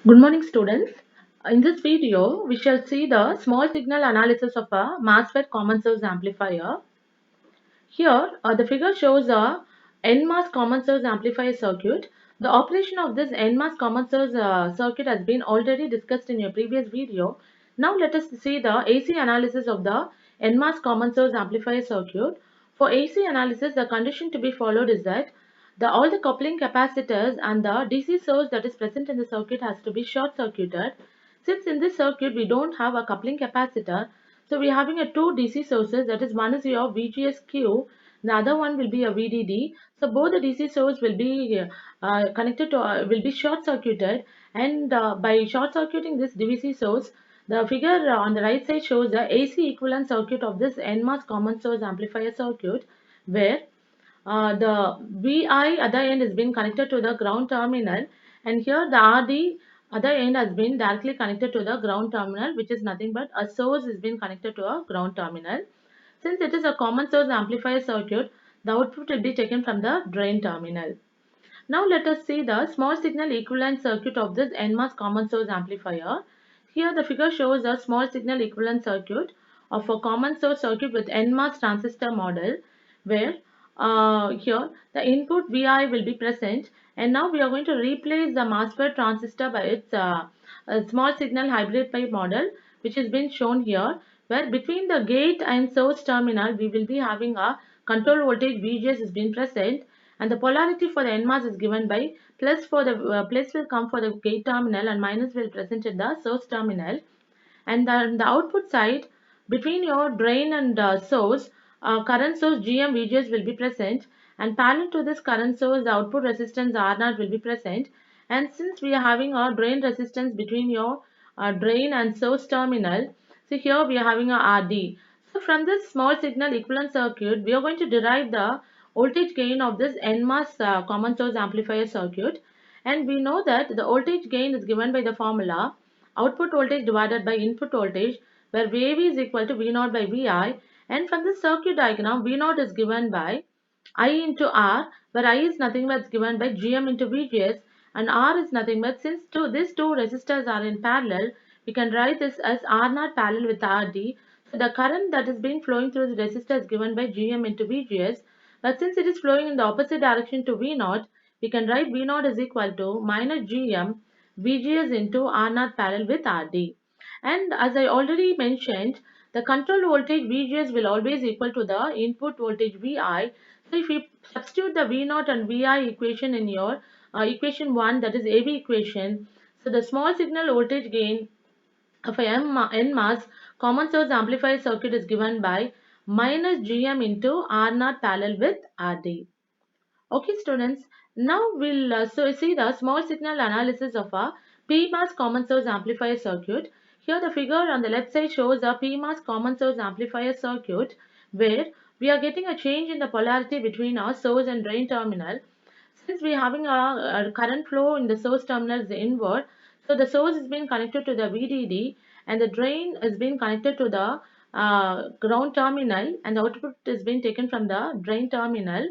Good morning, students. In this video, we shall see the small signal analysis of a MOSFET common source amplifier. Here, the figure shows a NMOS common source amplifier circuit. The operation of this NMOS common source circuit has been already discussed in your previous video. Now, let us see the AC analysis of the NMOS common source amplifier circuit. For AC analysis, the condition to be followed is that all the coupling capacitors and the DC source that is present in the circuit has to be short circuited. Since in this circuit we don't have a coupling capacitor, so we are having a two DC sources, that is one is your VGSQ, the other one will be a VDD. So both the DC source will be connected to will be short circuited, and by short circuiting this DC source, the figure on the right side shows the AC equivalent circuit of this NMOS common source amplifier circuit, where the VI other end has been connected to the ground terminal, and here the RD other end has been directly connected to the ground terminal, which is nothing but a source has been connected to a ground terminal. Since it is a common source amplifier circuit, the output will be taken from the drain terminal. Now let us see the small signal equivalent circuit of this NMOS common source amplifier. Here the figure shows a small signal equivalent circuit of a common source circuit with NMOS transistor model, where here the input Vi will be present, and now we are going to replace the MOSFET transistor by its a small signal hybrid pipe model, which has been shown here, where between the gate and source terminal we will be having a control voltage VGS has been present, and the polarity for the NMOS is given by plus for the plus will come for the gate terminal and minus will present in the source terminal. And then the output side, between your drain and source, current source GM VGS will be present, and parallel to this current source the output resistance R0 will be present. And since we are having a drain resistance between your drain and source terminal, so here we are having a RD. So from this small signal equivalent circuit we are going to derive the voltage gain of this NMOS common source amplifier circuit, and we know that the voltage gain is given by the formula output voltage divided by input voltage, where VAV is equal to V naught by VI, and from this circuit diagram V naught is given by I into R, where I is nothing but given by GM into VGS, and R is nothing but, since these two resistors are in parallel, we can write this as R naught parallel with RD. So the current that is being flowing through the resistor is given by GM into VGS, but since it is flowing in the opposite direction to V naught, we can write V naught is equal to minus GM VGS into R naught parallel with RD. And as I already mentioned, the control voltage VGS will always equal to the input voltage VI. So if you substitute the V naught and VI equation in your equation 1, that is AV equation, so the small signal voltage gain of a NMOS common source amplifier circuit is given by minus GM into R naught parallel with RD. Okay, students, now we'll see the small signal analysis of a PMOS common source amplifier circuit. Here the figure on the left side shows a PMOS common source amplifier circuit, where we are getting a change in the polarity between our source and drain terminal. Since we are having a current flow in the source terminal is inward, so the source is being connected to the VDD, and the drain is being connected to the ground terminal, and the output is being taken from the drain terminal,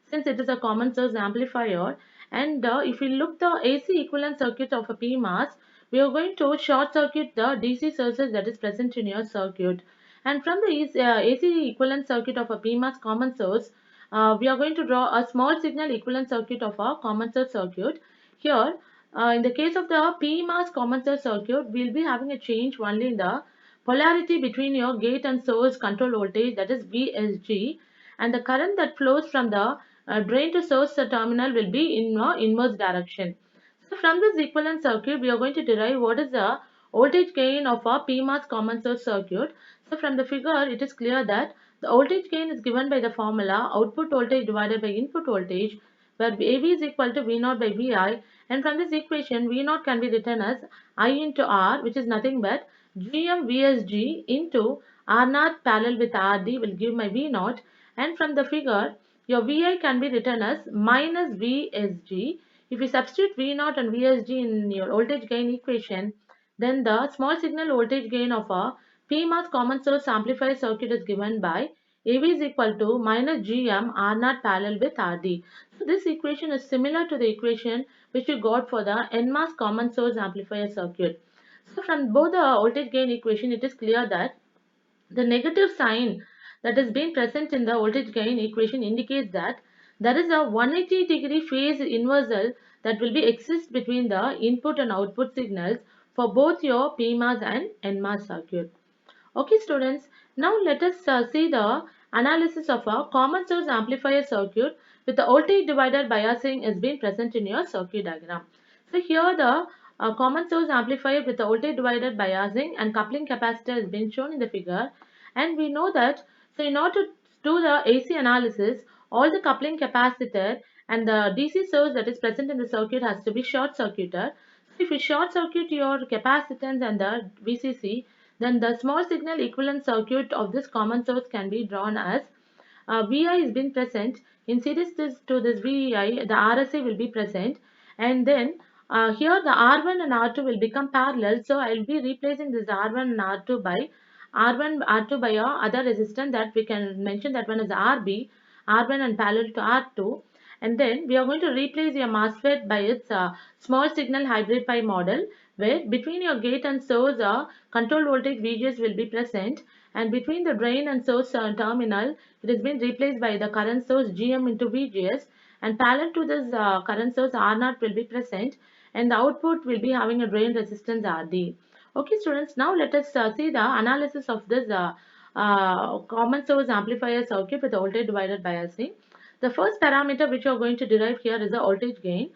since it is a common source amplifier. And if we look the AC equivalent circuit of a PMOS, we are going to short circuit the DC sources that is present in your circuit. And from the AC equivalent circuit of a PMOS common source, we are going to draw a small signal equivalent circuit of a common source circuit. Here, in the case of the PMOS common source circuit, we will be having a change only in the polarity between your gate and source control voltage, that is VSG, and the current that flows from the drain to source terminal will be in inverse direction. So from this equivalent circuit, we are going to derive what is the voltage gain of a PMOS common source circuit. So from the figure, it is clear that the voltage gain is given by the formula output voltage divided by input voltage, where AV is equal to V naught by VI, and from this equation, V naught can be written as I into R, which is nothing but GM VSG into R naught parallel with RD will give my V naught, and from the figure, your VI can be written as minus VSG. If you substitute V naught and VSG in your voltage gain equation, then the small signal voltage gain of a PMOS common source amplifier circuit is given by AV is equal to minus GM R naught parallel with RD. So this equation is similar to the equation which we got for the NMOS common source amplifier circuit. So from both the voltage gain equation, it is clear that the negative sign that has been present in the voltage gain equation indicates that there is a 180-degree phase inversal that will be exist between the input and output signals for both your PMOS and NMOS circuit. Okay students, now let us see the analysis of a common source amplifier circuit with the voltage divider biasing has been present in your circuit diagram. So here the common source amplifier with the voltage divider biasing and coupling capacitor has been shown in the figure, and we know that so in order to do the AC analysis, all the coupling capacitor and the DC source that is present in the circuit has to be short circuited. So if you short circuit your capacitance and the VCC, then the small signal equivalent circuit of this common source can be drawn as VI is been present in series to this VI, the RSA will be present, and then here the R1 and R2 will become parallel. So I will be replacing this R1 and R2 by R1 R2 by a other resistance that we can mention, that one is RB, R1 and parallel to R2, and then we are going to replace your MOSFET by its small signal hybrid pi model, where between your gate and source control voltage VGS will be present, and between the drain and source terminal it has been replaced by the current source GM into VGS, and parallel to this current source R0 will be present, and the output will be having a drain resistance RD. Okay students, now let us see the analysis of this common source amplifier circuit with the voltage divider biasing. The first parameter which you are going to derive here is the voltage gain.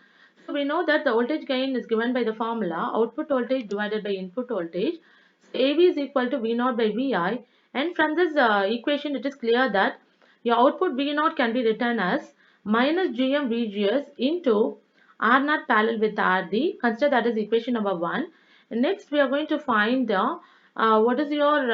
So we know that the voltage gain is given by the formula output voltage divided by input voltage. So AV is equal to V naught by VI, and from this equation it is clear that your output V naught can be written as minus GM VGS into R naught parallel with RD. Consider that is equation number 1. Next we are going to find what is your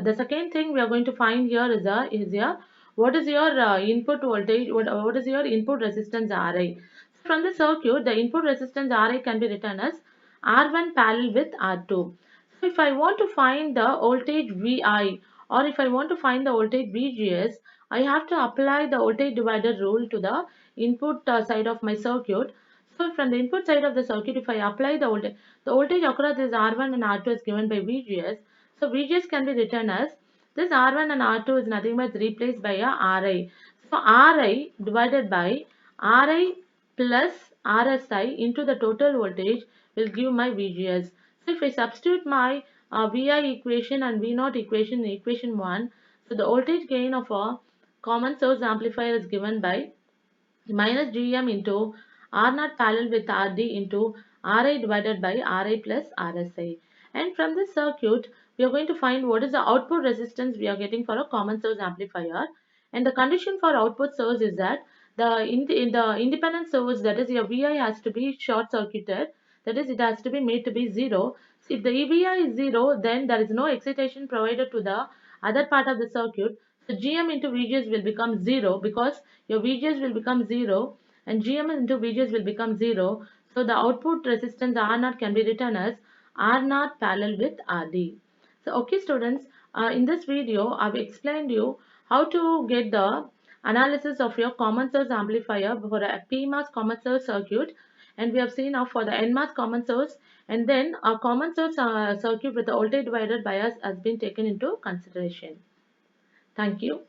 the second thing we are going to find here is your what is your input voltage, what is your input resistance Ri. From the circuit, the input resistance Ri can be written as R1 parallel with R2. So if I want to find the voltage Vi, or if I want to find the voltage VGS, I have to apply the voltage divider rule to the input side of my circuit. So from the input side of the circuit, if I apply the voltage across this R1 and R2 is given by VGS. So VGS can be written as this R1 and R2 is nothing but replaced by a Ri. So Ri divided by Ri plus RSI into the total voltage will give my VGS. So if I substitute my VI equation and V naught equation in equation 1, so the voltage gain of a common source amplifier is given by minus GM into R naught parallel with RD into RI divided by RI plus RSI. And from this circuit, we are going to find what is the output resistance we are getting for a common source amplifier. And the condition for output source is that the independent source, that is your VI, has to be short circuited, that is it has to be made to be 0. So if the EVI is 0, then there is no excitation provided to the other part of the circuit. So GM into VGS will become 0, because your VGS will become 0 and GM into VGS will become 0. So the output resistance R0 can be written as R0 parallel with RD. So okay students, in this video I have explained you how to get the analysis of your common source amplifier for a PMOS common source circuit, and we have seen now for the NMOS common source, and then a common source circuit with the voltage divider bias has been taken into consideration. Thank you.